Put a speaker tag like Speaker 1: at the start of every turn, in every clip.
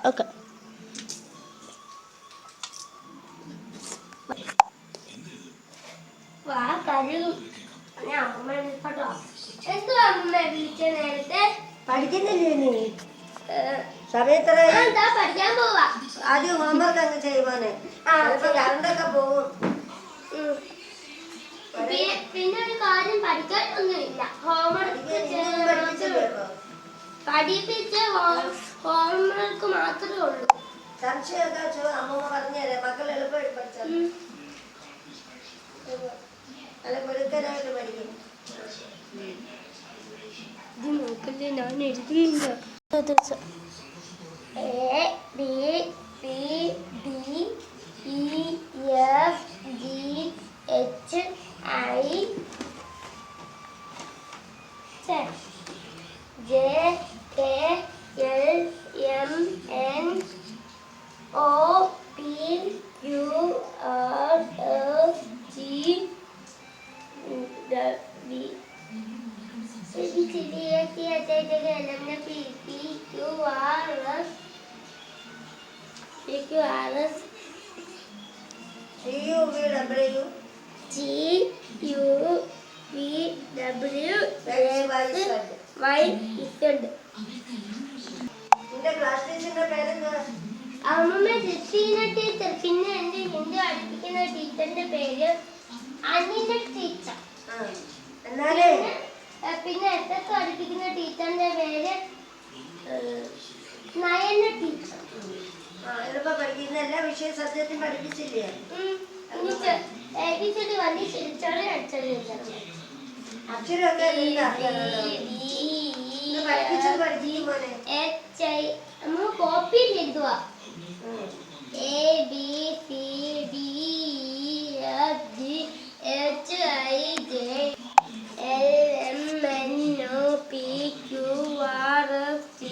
Speaker 1: Okay.
Speaker 2: പഠിക്കുന്നില്ലേ നീ? സമയത്തറായി
Speaker 1: പഠിക്കാൻ പോവാ.
Speaker 2: ആദ്യം ഹോംവർക്ക് അങ്ങ് ചെയ്യുവാനെ. കറണ്ടൊക്കെ പോവും.
Speaker 1: പിന്നെ ഒരു കാര്യം പഠിക്കാനൊന്നുമില്ല. പഠിപ്പിച്ച് ഹോംവർക്ക് മാത്രമേ ഉള്ളൂ.
Speaker 2: സംശയമൊക്കെ അമ്മ പറഞ്ഞുതരാം. മക്കൾ എളുപ്പമായിട്ട് പഠിച്ചാൽ നല്ല മിടുക്കനായിട്ട് പഠിക്കും.
Speaker 1: ഇത് നോക്കല്ലേ, ഞാൻ എഴുതിയില്ല. A B C D E F G H I J K L M N O P Q R S T V അമ്മ ജസീന ടീച്ചർ. പിന്നെ എന്റെ ഹിന്ദി പഠിപ്പിക്കുന്ന ടീച്ചറിന്റെ പേര് അനില ടീച്ചർ. പിന്നെ എത്തൊക്കെ പഠിപ്പിക്കുന്ന ടീച്ചറിന്റെ പേര് നയന ടീച്ചർ.
Speaker 2: എളുപ്പം പഠിക്കുന്ന എല്ലാ വിഷയം സത്യത്തിൽ പഠിപ്പിച്ചില്ലേ? അക്ഷരമൊക്കെ
Speaker 1: കോപ്പി എഴുതുക. A B C D E F G H I J L M N O P Q R S T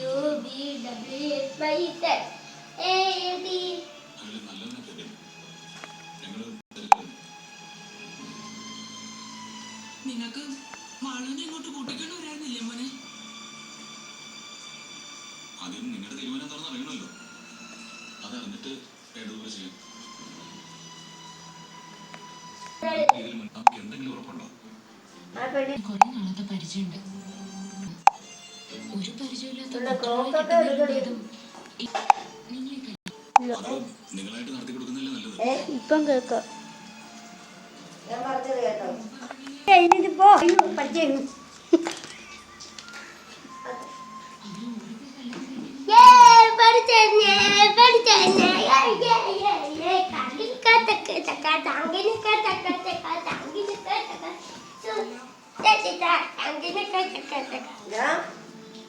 Speaker 1: U V W X Y Z.
Speaker 3: നിങ്ങൾക്ക് മാളൂനെ ഇങ്ങോട്ട് കൂട്ടിക്കൊണ്ട് വരാനില്ലേ മോനെ?
Speaker 4: ആദ്യം നിങ്ങളുടെ തീരുമാനം എന്താണെന്ന് അറിയണമല്ലോ. അതറിഞ്ഞിട്ട് ചെയ്യും. എന്തെങ്കിലും ഉറപ്പുണ്ടോ?
Speaker 3: കുറെ നാളത്തെ പരിചയമുണ്ട്. ഒരു പരിചയമില്ലാത്ത
Speaker 4: നിങ്ങളായിട്ട് നടത്തി കൊടുക്കുന്നില്ല നല്ലത്.
Speaker 1: ഇപ്പം കേൾക്കാം.
Speaker 2: ഞാൻ പറഞ്ഞത് കേട്ടോ. ഇതിപ്പോ പഠിച്ചു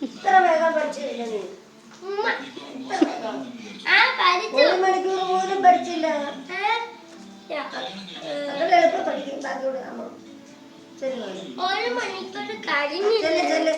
Speaker 2: ഇത്ര വേഗം പഠിച്ചില്ല നീ. 1 മണിക്കൂർ പോലും പഠിച്ചില്ല. അതൊക്കെ എളുപ്പം പഠിക്കും. ബാക്കിയോട് അമ്മ ശരി
Speaker 1: 1 മണിക്കൂർ കഴിഞ്ഞില്ല.